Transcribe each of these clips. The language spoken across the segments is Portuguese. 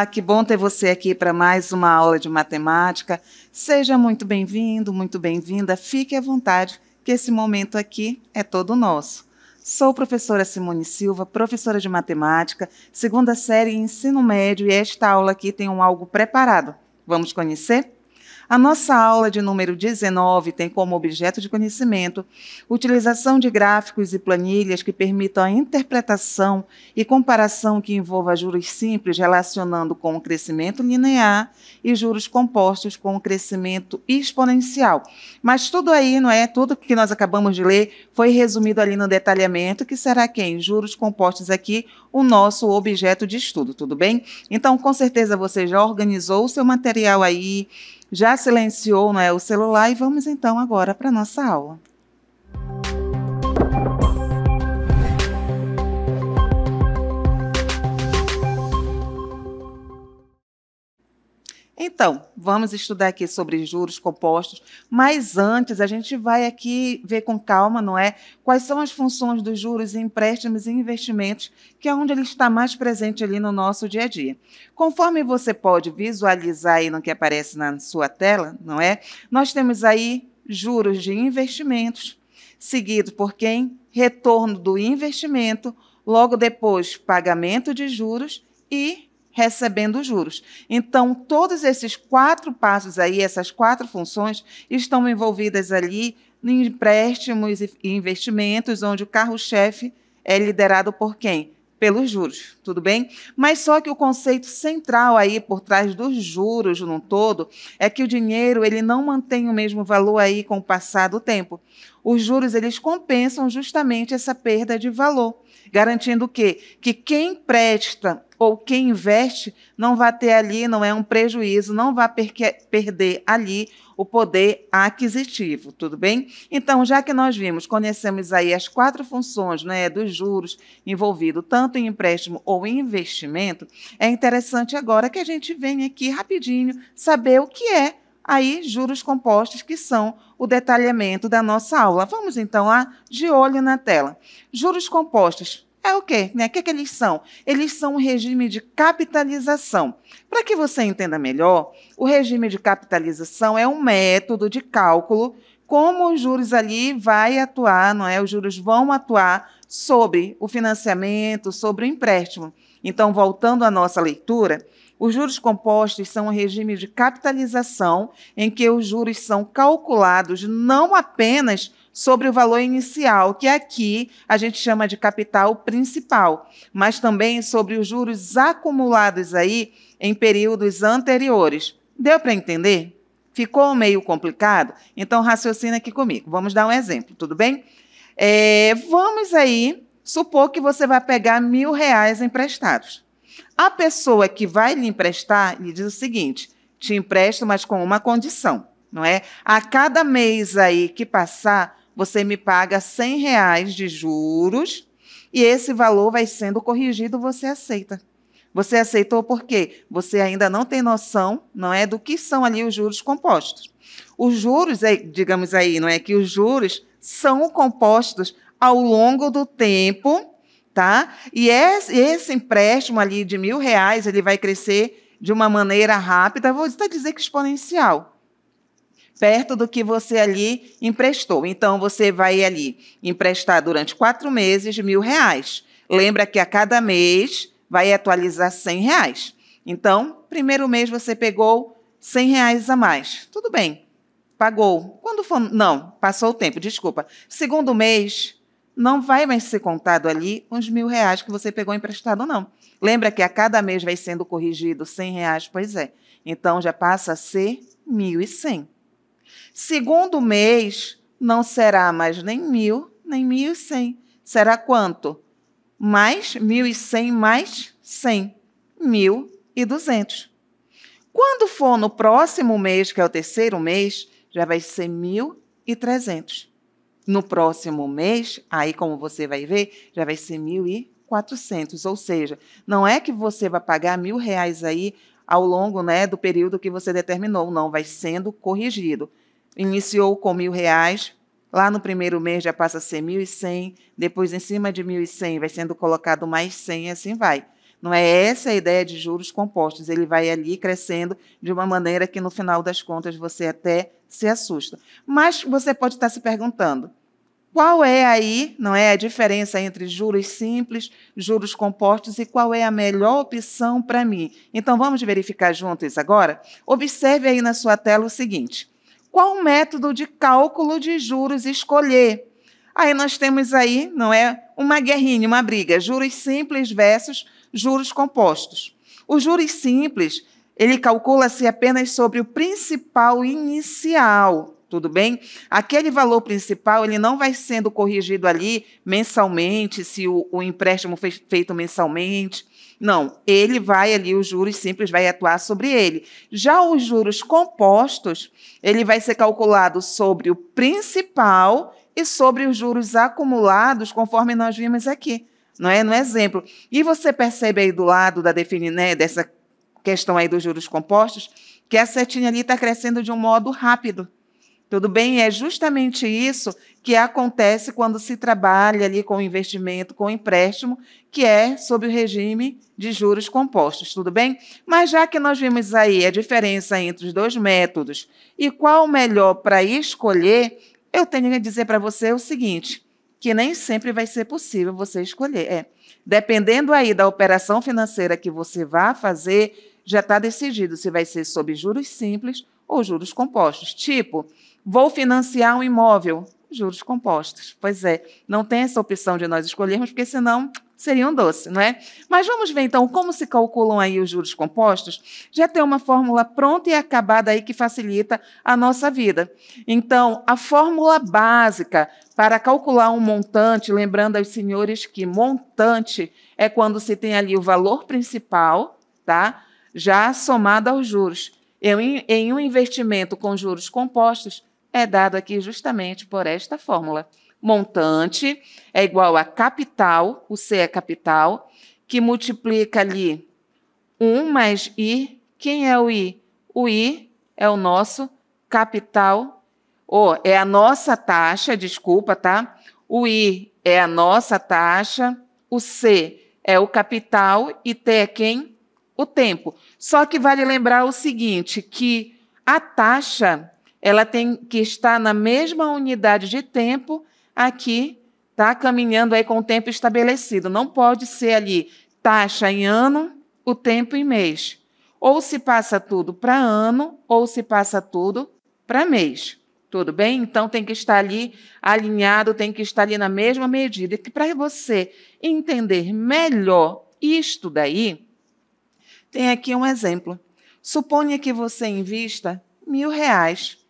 Olá, que bom ter você aqui para mais uma aula de matemática. Seja muito bem-vindo, muito bem-vinda. Fique à vontade, que esse momento aqui é todo nosso. Sou professora Simone Silva, professora de matemática, segunda série ensino médio, e esta aula aqui tem algo preparado. Vamos conhecer? A nossa aula de número 19 tem como objeto de conhecimento utilização de gráficos e planilhas que permitam a interpretação e comparação que envolva juros simples relacionando com o crescimento linear e juros compostos com o crescimento exponencial. Mas tudo aí, não é? Tudo que nós acabamos de ler foi resumido ali no detalhamento, que será quem? Juros compostos aqui, o nosso objeto de estudo, tudo bem? Então, com certeza você já organizou o seu material aí, já silenciou, não é, o celular, e vamos então agora para a nossa aula. Então, vamos estudar aqui sobre juros compostos, mas antes a gente vai aqui ver com calma, não é? Quais são as funções dos juros em empréstimos e investimentos, que é onde ele está mais presente ali no nosso dia a dia. Conforme você pode visualizar aí no que aparece na sua tela, não é? Nós temos aí juros de investimentos, seguido por quem? Retorno do investimento, logo depois pagamento de juros e recebendo juros. Então, todos esses 4 passos aí, essas 4 funções, estão envolvidas ali em empréstimos e investimentos, onde o carro-chefe é liderado por quem? Pelos juros, tudo bem? Mas só que o conceito central aí por trás dos juros no todo é que o dinheiro ele não mantém o mesmo valor aí com o passar do tempo. Os juros eles compensam justamente essa perda de valor, garantindo o quê? Que quem presta ou quem investe não vai ter ali, não é um prejuízo, não vai perder ali o poder aquisitivo, tudo bem? Então, já que nós conhecemos aí as 4 funções, né, dos juros envolvidos, tanto em empréstimo ou em investimento, é interessante agora que a gente venha aqui rapidinho saber o que é aí juros compostos, que são o detalhamento da nossa aula. Vamos então lá, de olho na tela. Juros compostos é o quê? O que eles são? Eles são um regime de capitalização. Para que você entenda melhor, o regime de capitalização é um método de cálculo como os juros ali vai atuar, não é? Os juros vão atuar sobre o financiamento, sobre o empréstimo. Então, voltando à nossa leitura, os juros compostos são um regime de capitalização em que os juros são calculados não apenas sobre o valor inicial, que aqui a gente chama de capital principal, mas também sobre os juros acumulados aí em períodos anteriores. Deu para entender? Ficou meio complicado? Então, raciocina aqui comigo. Vamos dar um exemplo, tudo bem? Vamos aí supor que você vai pegar R$1.000 emprestados. A pessoa que vai lhe emprestar lhe diz o seguinte: te empresto, mas com uma condição, não é? A cada mês aí que passar, você me paga R$100 de juros e esse valor vai sendo corrigido, você aceita. Você aceitou por quê? Você ainda não tem noção, não é, do que são ali os juros compostos. Os juros, digamos aí, não é, que os juros são compostos ao longo do tempo, tá? E esse empréstimo ali de R$1.000, ele vai crescer de uma maneira rápida, vou até dizer que exponencial, perto do que você ali emprestou. Então, você vai ali emprestar durante 4 meses R$1.000. Lembra que a cada mês vai atualizar R$100. Então, primeiro mês você pegou R$100 a mais. Tudo bem, pagou. Quando for... Não, passou o tempo, desculpa. Segundo mês, não vai mais ser contado ali os R$1.000 que você pegou emprestado, não. Lembra que a cada mês vai sendo corrigido R$100? Pois é. Então, já passa a ser R$1.100. Segundo mês, não será mais nem 1.000, nem 1.100. Será quanto? Mais 1.100 mais 100. 1.200. Quando for no próximo mês, que é o terceiro mês, já vai ser 1.300. No próximo mês, aí como você vai ver, já vai ser 1.400. Ou seja, não é que você vai pagar R$1.000 aí ao longo, né, do período que você determinou, não, vai sendo corrigido. Iniciou com R$1.000, lá no primeiro mês já passa a ser 1.100, depois em cima de 1.100 vai sendo colocado mais 100 e assim vai. Não é essa a ideia de juros compostos. Ele vai ali crescendo de uma maneira que, no final das contas, você até se assusta. Mas você pode estar se perguntando, qual é aí, não é, a diferença entre juros simples, juros compostos e qual é a melhor opção para mim? Então, vamos verificar juntos agora? Observe aí na sua tela o seguinte. Qual método de cálculo de juros escolher? Aí nós temos aí, não é, uma guerrinha, uma briga, juros simples versus juros compostos. Os juros simples, ele calcula-se apenas sobre o principal inicial, tudo bem? Aquele valor principal, ele não vai sendo corrigido ali mensalmente, se o empréstimo foi feito mensalmente. Não, ele vai ali, os juros simples vai atuar sobre ele. Já os juros compostos, ele vai ser calculado sobre o principal e sobre os juros acumulados, conforme nós vimos aqui, não é? No exemplo. E você percebe aí do lado da né, dessa questão aí dos juros compostos, que a setinha ali está crescendo de um modo rápido. Tudo bem? É justamente isso que acontece quando se trabalha ali com investimento, com empréstimo, que é sob o regime de juros compostos, tudo bem? Mas já que nós vimos aí a diferença entre os dois métodos e qual o melhor para escolher, eu tenho que dizer para você o seguinte, que nem sempre vai ser possível você escolher. Dependendo aí da operação financeira que você vai fazer, já está decidido se vai ser sob juros simples ou juros compostos. Tipo, vou financiar um imóvel, juros compostos. Pois é, não tem essa opção de nós escolhermos, porque senão seria um doce, não é? Mas vamos ver, então, como se calculam aí os juros compostos. Já tem uma fórmula pronta e acabada aí que facilita a nossa vida. Então, a fórmula básica para calcular um montante, lembrando aos senhores que montante é quando se tem ali o valor principal, tá? Já somado aos juros. Em um investimento com juros compostos, é dado aqui justamente por esta fórmula. Montante é igual a capital, o C é capital, que multiplica ali 1 mais I. Quem é o I? O I é o nosso capital, ou é a nossa taxa, desculpa, tá? O I é a nossa taxa, o C é o capital e T é quem? O tempo. Só que vale lembrar o seguinte, que a taxa ela tem que estar na mesma unidade de tempo aqui, tá? Caminhando aí com o tempo estabelecido. Não pode ser ali taxa em ano, o tempo em mês. Ou se passa tudo para ano, ou se passa tudo para mês. Tudo bem? Então, tem que estar ali alinhado, tem que estar ali na mesma medida. Que para você entender melhor isto daí, tem aqui um exemplo. Suponha que você invista R$1.000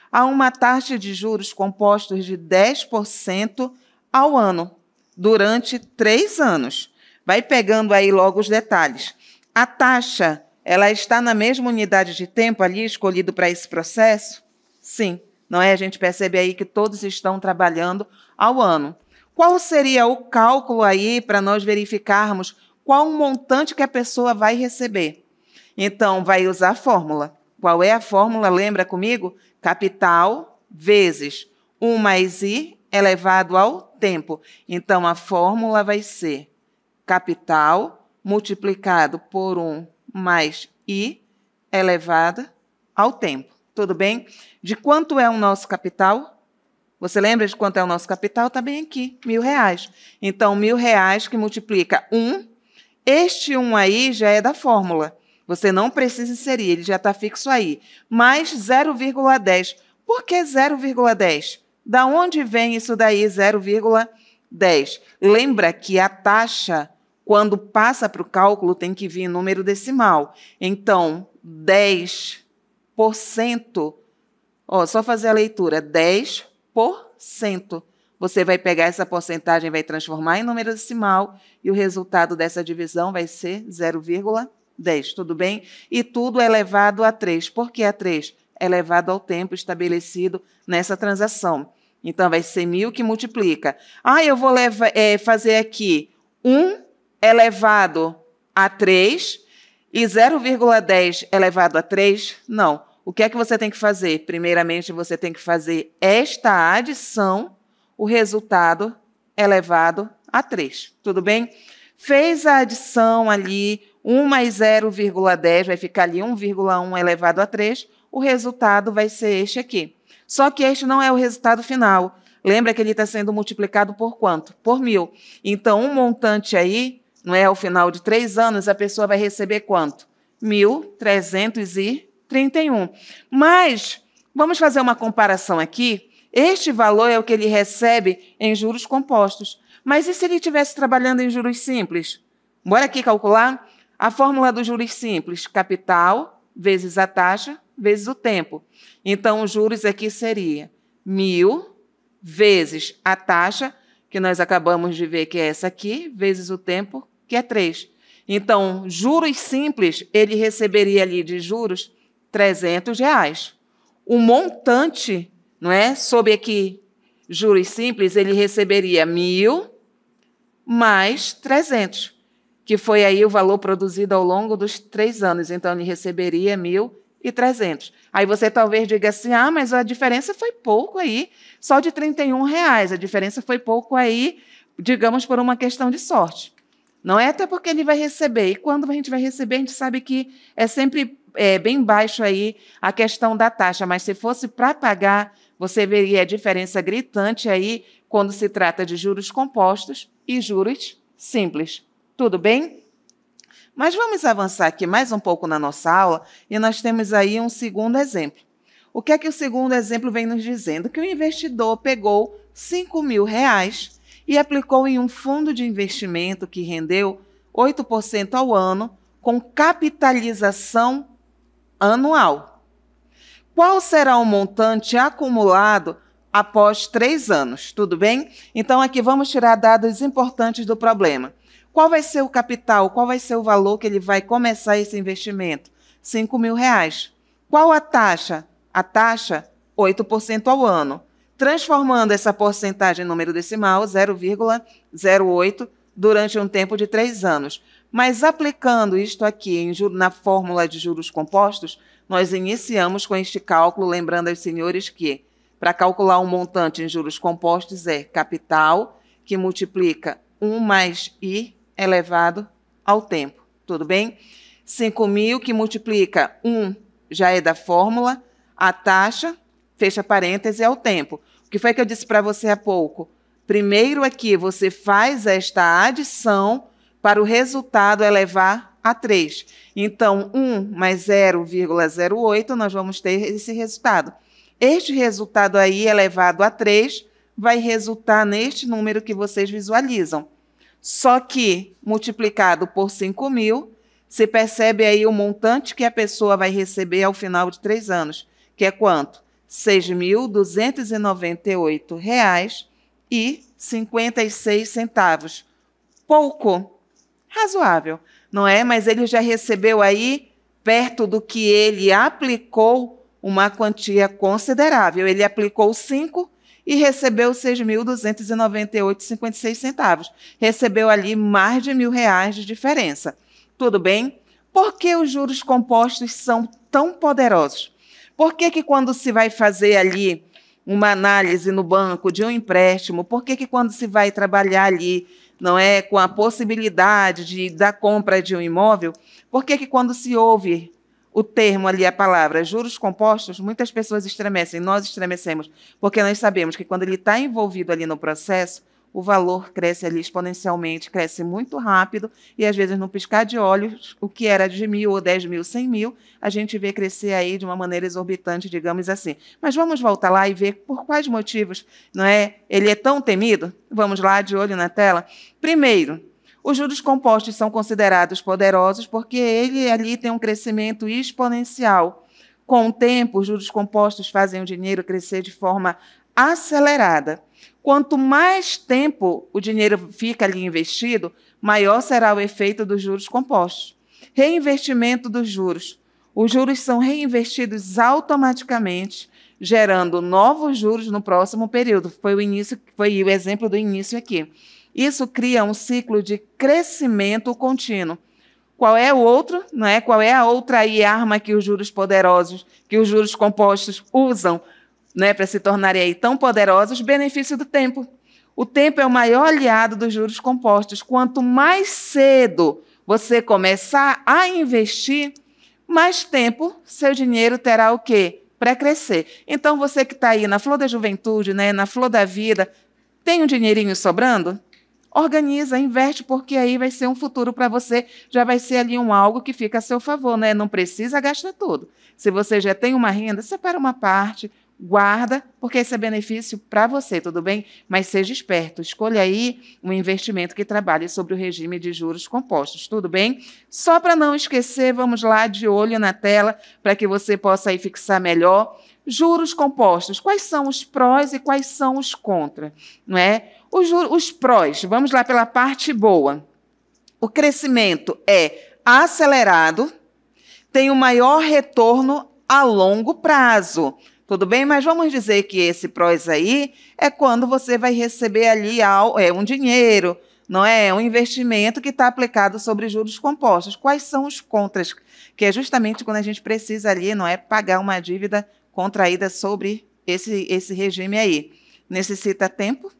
a uma taxa de juros compostos de 10% ao ano, durante 3 anos. Vai pegando aí logo os detalhes. A taxa, ela está na mesma unidade de tempo ali, escolhido para esse processo? Sim, não é? A gente percebe aí que todos estão trabalhando ao ano. Qual seria o cálculo aí para nós verificarmos qual o montante que a pessoa vai receber? Então, vai usar a fórmula. Qual é a fórmula? Lembra comigo? Capital vezes 1 mais I elevado ao tempo. Então, a fórmula vai ser capital multiplicado por 1 mais I elevado ao tempo. Tudo bem? De quanto é o nosso capital? Você lembra de quanto é o nosso capital? Está bem aqui, R$1.000. Então, R$1.000 que multiplica 1. Este 1 aí já é da fórmula. Você não precisa inserir, ele já está fixo aí. Mais 0,10. Por que 0,10? Da onde vem isso daí, 0,10? Lembra que a taxa, quando passa para o cálculo, tem que vir em número decimal. Então, 10%, só fazer a leitura, 10%. Você vai pegar essa porcentagem, vai transformar em número decimal, e o resultado dessa divisão vai ser 0,10. Tudo bem? E tudo é elevado a 3. Por que a 3? É elevado ao tempo estabelecido nessa transação. Então, vai ser 1.000 que multiplica. Eu vou fazer aqui 1 elevado a 3 e 0,10 elevado a 3? Não. O que é que você tem que fazer? Primeiramente, você tem que fazer esta adição, o resultado elevado a 3. Tudo bem? fez a adição ali, 1 mais 0,10, vai ficar ali 1,1 elevado a 3, o resultado vai ser este aqui. Só que este não é o resultado final. Lembra que ele está sendo multiplicado por quanto? Por 1.000. Então, um montante aí, não é, ao final de 3 anos, a pessoa vai receber quanto? 1.331. Mas, vamos fazer uma comparação aqui. Este valor é o que ele recebe em juros compostos. Mas e se ele estivesse trabalhando em juros simples? Bora aqui calcular? A fórmula dos juros simples, capital vezes a taxa vezes o tempo. Então, os juros aqui seria 1.000 vezes a taxa, que nós acabamos de ver que é essa aqui, vezes o tempo, que é 3. Então, juros simples, ele receberia ali de juros R$300. O montante, não é? Sob aqui, juros simples, ele receberia 1.000 mais 300, que foi aí o valor produzido ao longo dos 3 anos. Então, ele receberia 1.300. Aí você talvez diga assim, mas a diferença foi pouco aí, só de R$31. A diferença foi pouco aí, digamos, por uma questão de sorte. Não é até porque ele vai receber. E quando a gente vai receber, a gente sabe que é sempre bem baixo aí a questão da taxa. Mas se fosse para pagar, você veria a diferença gritante aí quando se trata de juros compostos e juros simples. Tudo bem? Mas vamos avançar aqui mais um pouco na nossa aula e nós temos aí um segundo exemplo. O que é que o segundo exemplo vem nos dizendo? Que o investidor pegou R$5.000 e aplicou em um fundo de investimento que rendeu 8% ao ano com capitalização anual. Qual será o montante acumulado após 3 anos? Tudo bem? Então, aqui vamos tirar dados importantes do problema. Qual vai ser o capital? Qual vai ser o valor que ele vai começar esse investimento? R$5.000. Qual a taxa? A taxa, 8% ao ano. Transformando essa porcentagem em número decimal, 0,08, durante um tempo de 3 anos. Mas aplicando isto aqui na fórmula de juros compostos, nós iniciamos com este cálculo, lembrando aos senhores que, para calcular um montante em juros compostos, é capital, que multiplica 1 mais I elevado ao tempo. Tudo bem? 5.000, que multiplica 1, já é da fórmula, a taxa, fecha parêntese, é o tempo. O que foi que eu disse para você há pouco? Primeiro aqui, você faz esta adição para o resultado elevar a 3. Então, 1 mais 0,08, nós vamos ter esse resultado. Este resultado aí, elevado a 3, vai resultar neste número que vocês visualizam. Só que, multiplicado por 5.000, você percebe aí o montante que a pessoa vai receber ao final de 3 anos, que é quanto? R$6.298,56. Pouco, razoável, não é? Mas ele já recebeu aí, perto do que ele aplicou, uma quantia considerável. Ele aplicou 5 e recebeu R$6.298,56. Recebeu ali mais de R$1.000 de diferença. Tudo bem? Por que os juros compostos são tão poderosos? Por que quando se vai fazer ali uma análise no banco de um empréstimo, por que quando se vai trabalhar ali, não é, com a possibilidade da compra de um imóvel, por que quando se ouve o termo ali, a palavra juros compostos, muitas pessoas estremecem, nós estremecemos, porque nós sabemos que quando ele está envolvido ali no processo, o valor cresce ali exponencialmente, cresce muito rápido, e às vezes no piscar de olhos, o que era de 1.000 ou 10.000, 100.000, a gente vê crescer aí de uma maneira exorbitante, digamos assim. Mas vamos voltar lá e ver por quais motivos, não é? Ele é tão temido? Vamos lá, de olho na tela. Primeiro, os juros compostos são considerados poderosos porque ele ali tem um crescimento exponencial. Com o tempo, os juros compostos fazem o dinheiro crescer de forma acelerada. Quanto mais tempo o dinheiro fica ali investido, maior será o efeito dos juros compostos. Reinvestimento dos juros. Os juros são reinvestidos automaticamente, gerando novos juros no próximo período. Foi o exemplo do início aqui. Isso cria um ciclo de crescimento contínuo. Qual é o outro? Não é? Qual é a outra aí arma que os juros poderosos, que os juros compostos usam, né, para se tornarem aí tão poderosos? Benefício do tempo. O tempo é o maior aliado dos juros compostos. Quanto mais cedo você começar a investir, mais tempo seu dinheiro terá o quê? Para crescer. Então, você que está aí na flor da juventude, né, na flor da vida, tem um dinheirinho sobrando? Organiza, investe, porque aí vai ser um futuro para você, já vai ser ali algo que fica a seu favor, né? Não precisa gastar tudo. Se você já tem uma renda, separa uma parte, guarda, porque esse é benefício para você, tudo bem? Mas seja esperto, escolha aí um investimento que trabalhe sobre o regime de juros compostos, tudo bem? Só para não esquecer, vamos lá, de olho na tela, para que você possa aí fixar melhor. Juros compostos, quais são os prós e quais são os contras, não é? Os prós, vamos lá pela parte boa. O crescimento é acelerado, tem o maior retorno a longo prazo. Tudo bem? Mas vamos dizer que esse prós aí é quando você vai receber ali um dinheiro, não é? Um investimento que está aplicado sobre juros compostos. Quais são os contras? Que é justamente quando a gente precisa ali, não é? Pagar uma dívida contraída sobre esse regime aí. Necessita tempo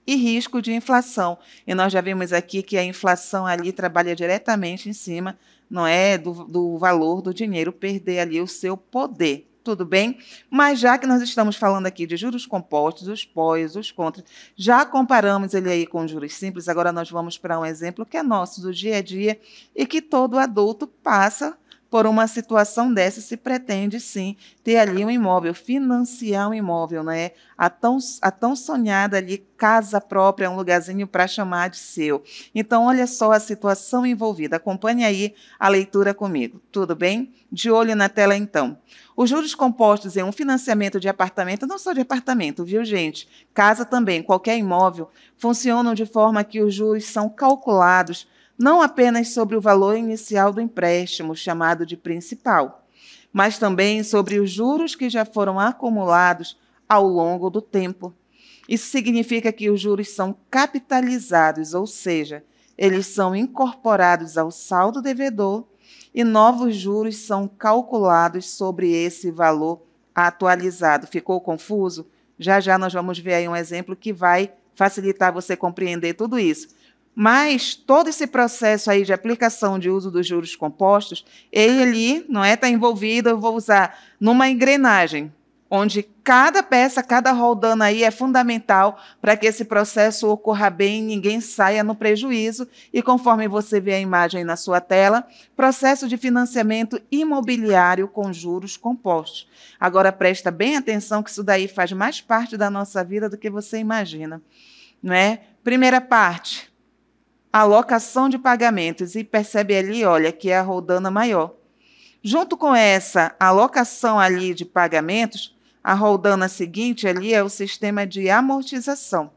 e risco de inflação. E nós já vimos aqui que a inflação ali trabalha diretamente em cima, não é, do valor do dinheiro, perder ali o seu poder. Tudo bem? Mas já que nós estamos falando aqui de juros compostos, os pós, os contras, já comparamos ele aí com juros simples, agora nós vamos para um exemplo que é nosso, do dia a dia, e que todo adulto passa por uma situação dessa, se pretende, sim, ter ali um imóvel, financiar um imóvel, né? A tão sonhada ali casa própria, um lugarzinho para chamar de seu. Então, olha só a situação envolvida. Acompanhe aí a leitura comigo. Tudo bem? De olho na tela, então. Os juros compostos em um financiamento de apartamento, não só de apartamento, viu, gente? Casa também, qualquer imóvel, funcionam de forma que os juros são calculados não apenas sobre o valor inicial do empréstimo, chamado de principal, mas também sobre os juros que já foram acumulados ao longo do tempo. Isso significa que os juros são capitalizados, ou seja, eles são incorporados ao saldo devedor e novos juros são calculados sobre esse valor atualizado. Ficou confuso? Já já nós vamos ver aí um exemplo que vai facilitar você compreender tudo isso. Mas todo esse processo aí de aplicação de uso dos juros compostos, ele ali, não é, está envolvido, eu vou usar, numa engrenagem, onde cada peça, cada roldana aí é fundamental para que esse processo ocorra bem, ninguém saia no prejuízo. E conforme você vê a imagem na sua tela, processo de financiamento imobiliário com juros compostos. Agora presta bem atenção que isso daí faz mais parte da nossa vida do que você imagina, não é? Primeira parte, alocação de pagamentos, e percebe ali, olha, que é a roldana maior. Junto com essa alocação ali de pagamentos, a roldana seguinte ali é o sistema de amortização.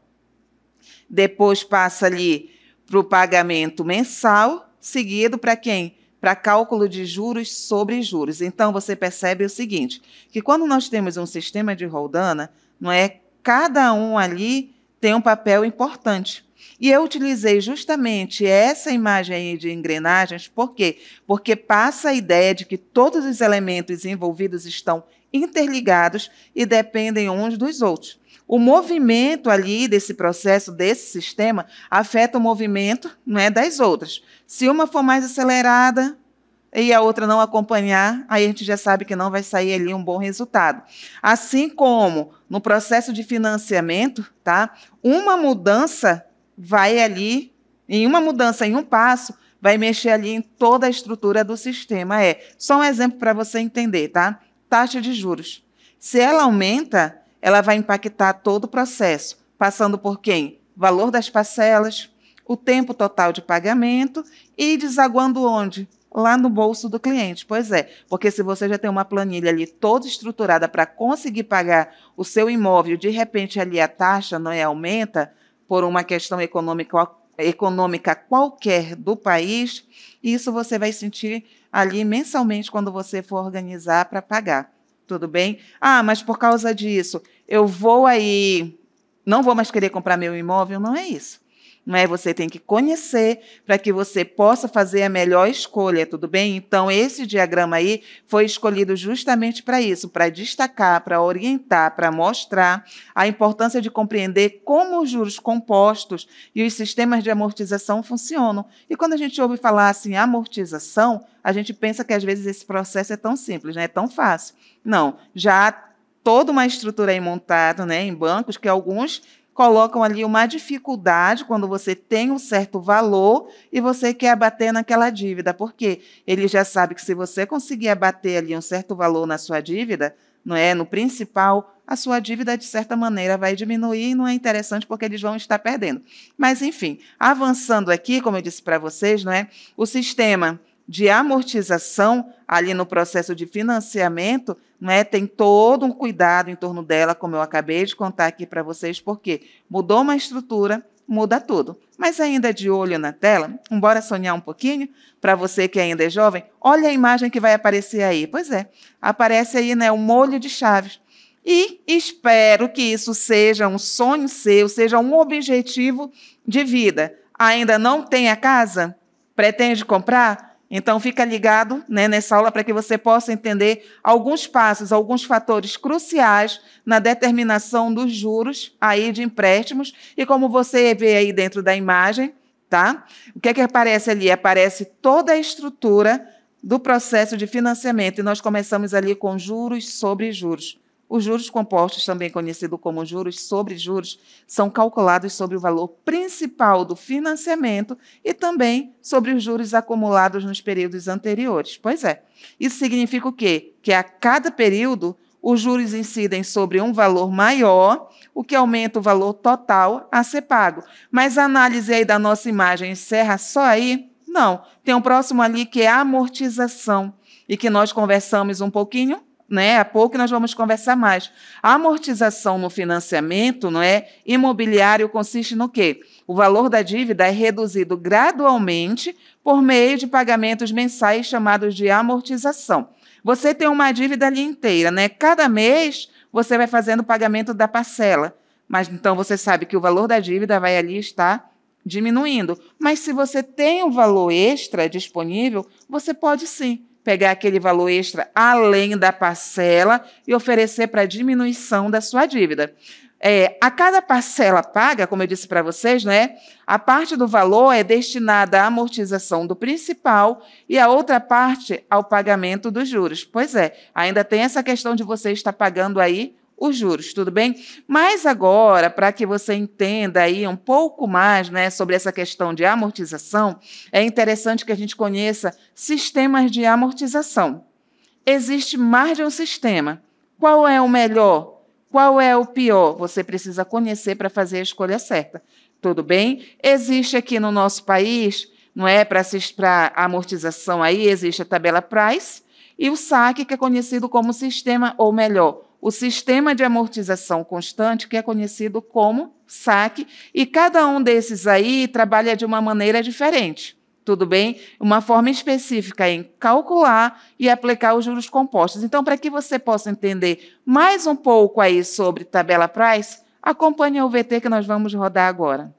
Depois passa ali para o pagamento mensal, seguido para quem? Para cálculo de juros sobre juros. Então, você percebe o seguinte, que quando nós temos um sistema de roldana, não é, cada um ali tem um papel importante. E eu utilizei justamente essa imagem aí de engrenagens, por quê? Porque passa a ideia de que todos os elementos envolvidos estão interligados e dependem uns dos outros. O movimento ali desse processo, desse sistema, afeta o movimento, não é, das outras. Se uma for mais acelerada e a outra não acompanhar, aí a gente já sabe que não vai sair ali um bom resultado. Assim como no processo de financiamento, tá? Uma mudança vai ali, em uma mudança, em um passo, vai mexer ali em toda a estrutura do sistema. É só um exemplo para você entender, tá? Taxa de juros. Se ela aumenta, ela vai impactar todo o processo, passando por quem? Valor das parcelas, o tempo total de pagamento e desaguando onde? Lá no bolso do cliente. Pois é, porque se você já tem uma planilha ali toda estruturada para conseguir pagar o seu imóvel, de repente ali a taxa não é aumenta, por uma questão econômica qualquer do país, isso você vai sentir ali mensalmente quando você for organizar para pagar. Tudo bem? Ah, mas por causa disso, eu vou aí, não vou mais querer comprar meu imóvel? Não é isso. não é? Você tem que conhecer para que você possa fazer a melhor escolha, tudo bem? Então, esse diagrama aí foi escolhido justamente para isso, para destacar, para orientar, para mostrar a importância de compreender como os juros compostos e os sistemas de amortização funcionam. E quando a gente ouve falar assim, amortização, a gente pensa que às vezes esse processo é tão simples, né? É tão fácil. Não, já há toda uma estrutura aí montada, né, em bancos, que alguns colocam ali uma dificuldade quando você tem um certo valor e você quer abater naquela dívida, porque ele já sabe que se você conseguir abater ali um certo valor na sua dívida, não é, no principal, a sua dívida, de certa maneira, vai diminuir e não é interessante porque eles vão estar perdendo. Mas, enfim, avançando aqui, como eu disse para vocês, não é, o sistema de amortização ali no processo de financiamento, né, tem todo um cuidado em torno dela, como eu acabei de contar aqui para vocês, porque mudou uma estrutura, muda tudo. Mas ainda de olho na tela, bora sonhar um pouquinho? Para você que ainda é jovem, olha a imagem que vai aparecer aí. Pois é, aparece aí, né, o molho de chaves. E espero que isso seja um sonho seu, seja um objetivo de vida. Ainda não tem a casa? Pretende comprar? Então, fica ligado, né, nessa aula para que você possa entender alguns passos, alguns fatores cruciais na determinação dos juros aí de empréstimos. E como você vê aí dentro da imagem, tá? O que é que aparece ali? Aparece toda a estrutura do processo de financiamento. E nós começamos ali com juros sobre juros. Os juros compostos, também conhecido como juros sobre juros, são calculados sobre o valor principal do financiamento e também sobre os juros acumulados nos períodos anteriores. Pois é, isso significa o quê? Que a cada período os juros incidem sobre um valor maior, o que aumenta o valor total a ser pago. Mas a análise aí da nossa imagem encerra só aí? Não, tem um próximo ali que é a amortização e que nós conversamos um pouquinho, né? Há pouco nós vamos conversar mais. A amortização no financiamento, não é, imobiliário consiste no quê? O valor da dívida é reduzido gradualmente por meio de pagamentos mensais chamados de amortização. Você tem uma dívida ali inteira, né? Cada mês você vai fazendo o pagamento da parcela, mas então você sabe que o valor da dívida vai ali estar diminuindo. Mas se você tem um valor extra disponível, você pode sim pegar aquele valor extra além da parcela e oferecer para diminuição da sua dívida. A cada parcela paga, como eu disse para vocês, né, a parte do valor é destinada à amortização do principal e a outra parte ao pagamento dos juros. Pois é, ainda tem essa questão de você estar pagando aí os juros, tudo bem? Mas agora, para que você entenda aí um pouco mais, né, sobre essa questão de amortização, é interessante que a gente conheça sistemas de amortização. Existe mais de um sistema. Qual é o melhor? Qual é o pior? Você precisa conhecer para fazer a escolha certa. Tudo bem? Existe aqui no nosso país, não é, para amortização aí, existe a tabela Price e o SAC, que é conhecido como sistema, ou melhor, o sistema de amortização constante, que é conhecido como SAC, e cada um desses aí trabalha de uma maneira diferente, tudo bem? Uma forma específica em calcular e aplicar os juros compostos. Então, para que você possa entender mais um pouco aí sobre tabela Price, acompanhe o VT que nós vamos rodar agora.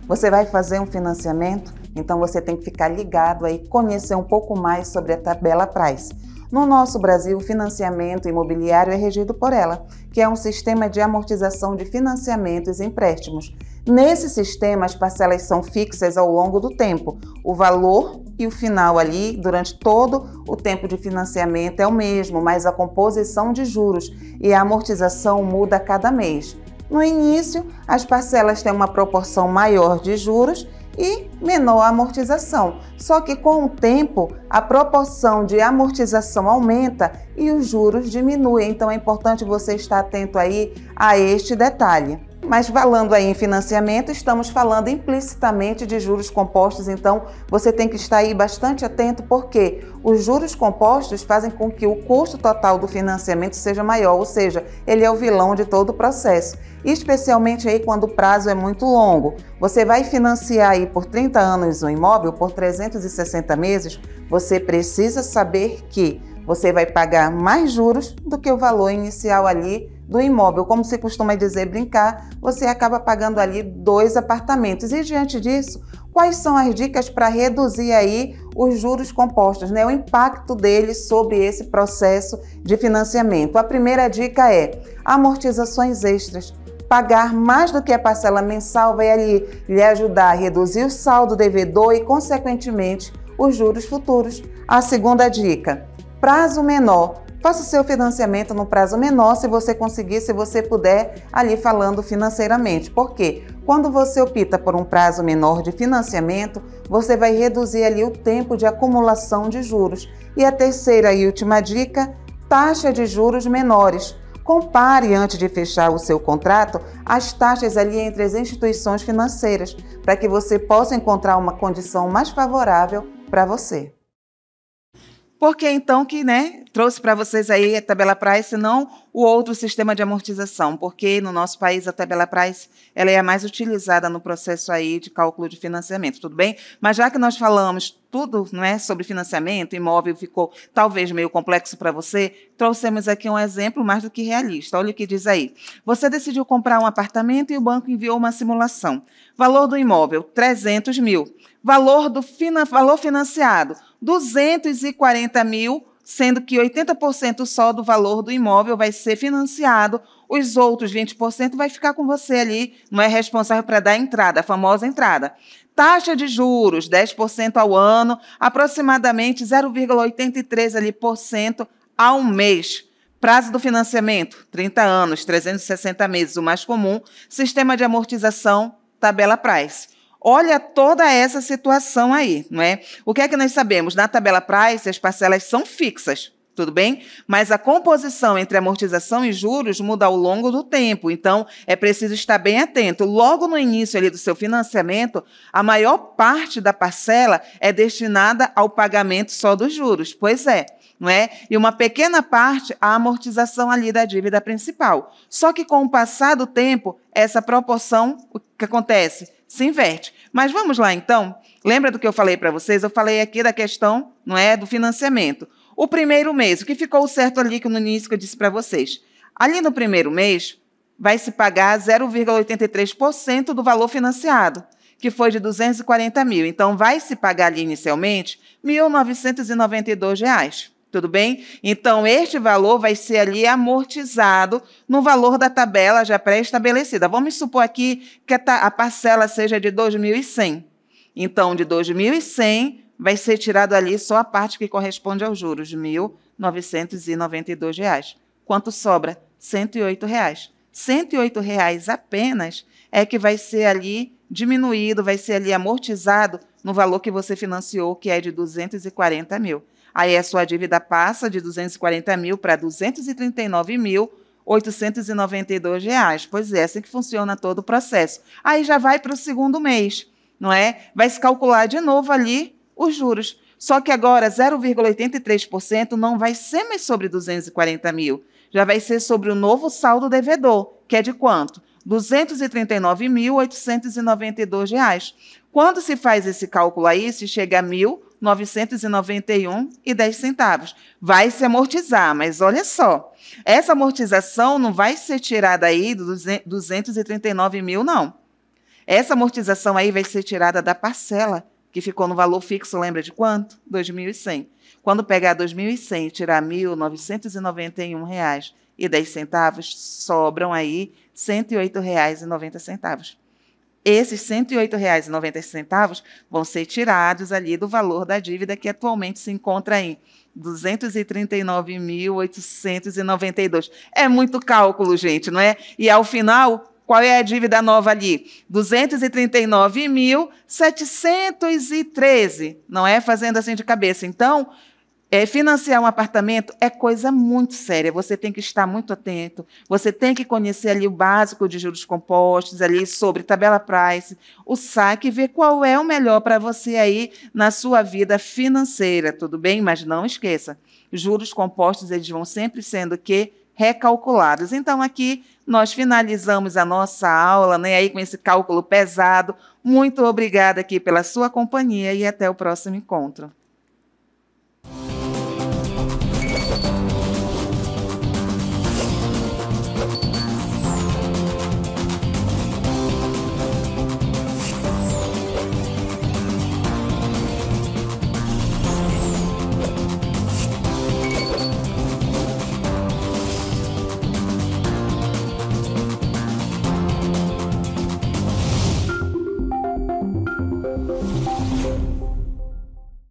Você vai fazer um financiamento, então você tem que ficar ligado aí, conhecer um pouco mais sobre a tabela Price. No nosso Brasil, o financiamento imobiliário é regido por ela, que é um sistema de amortização de financiamentos e empréstimos. Nesse sistema, as parcelas são fixas ao longo do tempo. O valor e o final ali, durante todo o tempo de financiamento, é o mesmo, mas a composição de juros e a amortização muda a cada mês. No início, as parcelas têm uma proporção maior de juros e menor amortização. Só que com o tempo, a proporção de amortização aumenta e os juros diminuem. Então é importante você estar atento aí a este detalhe. Mas falando aí em financiamento, estamos falando implicitamente de juros compostos, então você tem que estar aí bastante atento, porque os juros compostos fazem com que o custo total do financiamento seja maior, ou seja, ele é o vilão de todo o processo, especialmente aí quando o prazo é muito longo. Você vai financiar aí por 30 anos um imóvel, por 360 meses, você precisa saber que você vai pagar mais juros do que o valor inicial ali do imóvel. Como se costuma dizer, brincar, você acaba pagando ali 2 apartamentos. E diante disso, quais são as dicas para reduzir aí os juros compostos, né? O impacto deles sobre esse processo de financiamento? A primeira dica é amortizações extras. Pagar mais do que a parcela mensal vai ali lhe ajudar a reduzir o saldo devedor e, consequentemente, os juros futuros. A segunda dica, prazo menor. Faça o seu financiamento no prazo menor, se você conseguir, se você puder, ali falando financeiramente. Por quê? Quando você opta por um prazo menor de financiamento, você vai reduzir ali o tempo de acumulação de juros. E a terceira e última dica, taxa de juros menores. Compare, antes de fechar o seu contrato, as taxas ali entre as instituições financeiras, para que você possa encontrar uma condição mais favorável para você. Por que então que, trouxe para vocês aí a tabela Price e não o outro sistema de amortização? Porque no nosso país a tabela Price ela é a mais utilizada no processo aí de cálculo de financiamento, tudo bem? Mas já que nós falamos tudo, sobre financiamento, imóvel ficou talvez meio complexo para você, trouxemos aqui um exemplo mais do que realista. Olha o que diz aí. Você decidiu comprar um apartamento e o banco enviou uma simulação. Valor do imóvel, 300 mil. Valor financiado, 240 mil, sendo que 80% só do valor do imóvel vai ser financiado, os outros 20% vai ficar com você ali, não é responsável para dar a entrada, a famosa entrada. Taxa de juros, 10% ao ano, aproximadamente 0,83% ao mês. Prazo do financiamento, 30 anos, 360 meses, o mais comum. Sistema de amortização, tabela Price. Olha toda essa situação aí, não é? O que é que nós sabemos? Na tabela Price, as parcelas são fixas, tudo bem? Mas a composição entre amortização e juros muda ao longo do tempo, então é preciso estar bem atento. Logo no início ali do seu financiamento, a maior parte da parcela é destinada ao pagamento só dos juros, pois é. Não é? E uma pequena parte à amortização ali da dívida principal. Só que com o passar do tempo, essa proporção, o que acontece? Se inverte. Mas vamos lá, então. Lembra do que eu falei para vocês? Eu falei aqui da questão, do financiamento. O primeiro mês, o que ficou certo ali que no início que eu disse para vocês? Ali no primeiro mês, vai se pagar 0,83% do valor financiado, que foi de 240 mil. Então, vai se pagar ali inicialmente R$ 1.992. Tudo bem? Então, este valor vai ser ali amortizado no valor da tabela já pré-estabelecida. Vamos supor aqui que a parcela seja de R$ 2.100. Então, de R$ 2.100 vai ser tirado ali só a parte que corresponde aos juros, de R$ 1.992. Quanto sobra? R$ 108. R$ 108 apenas é que vai ser ali diminuído, vai ser ali amortizado no valor que você financiou, que é de 240 mil. Aí a sua dívida passa de 240 mil para R$ 239.892. Pois é, assim que funciona todo o processo. Aí já vai para o segundo mês, não é? Vai se calcular de novo ali os juros. Só que agora 0,83% não vai ser mais sobre 240 mil. Já vai ser sobre o novo saldo devedor, que é de quanto? R$ 239.892. Quando se faz esse cálculo aí, se chega a R$ 1.991,10. Vai se amortizar, mas olha só, essa amortização não vai ser tirada aí dos 239 mil, não. Essa amortização aí vai ser tirada da parcela, que ficou no valor fixo, lembra de quanto? R$ 2.100. Quando pegar R$ 2.100 e tirar R$ 1.991,10, sobram aí R$ 108,90. Esses R$ 108,90 vão ser tirados ali do valor da dívida que atualmente se encontra em R$ 239.892. É muito cálculo, gente, não é? E ao final, qual é a dívida nova ali? R$ 239.713, não é? Fazendo assim de cabeça. Então, financiar um apartamento é coisa muito séria, você tem que estar muito atento, você tem que conhecer ali o básico de juros compostos, ali sobre tabela Price, o saque, e ver qual é o melhor para você aí na sua vida financeira, tudo bem? Mas não esqueça, juros compostos eles vão sempre sendo recalculados. Então, aqui nós finalizamos a nossa aula, aí com esse cálculo pesado. Muito obrigada aqui pela sua companhia e até o próximo encontro.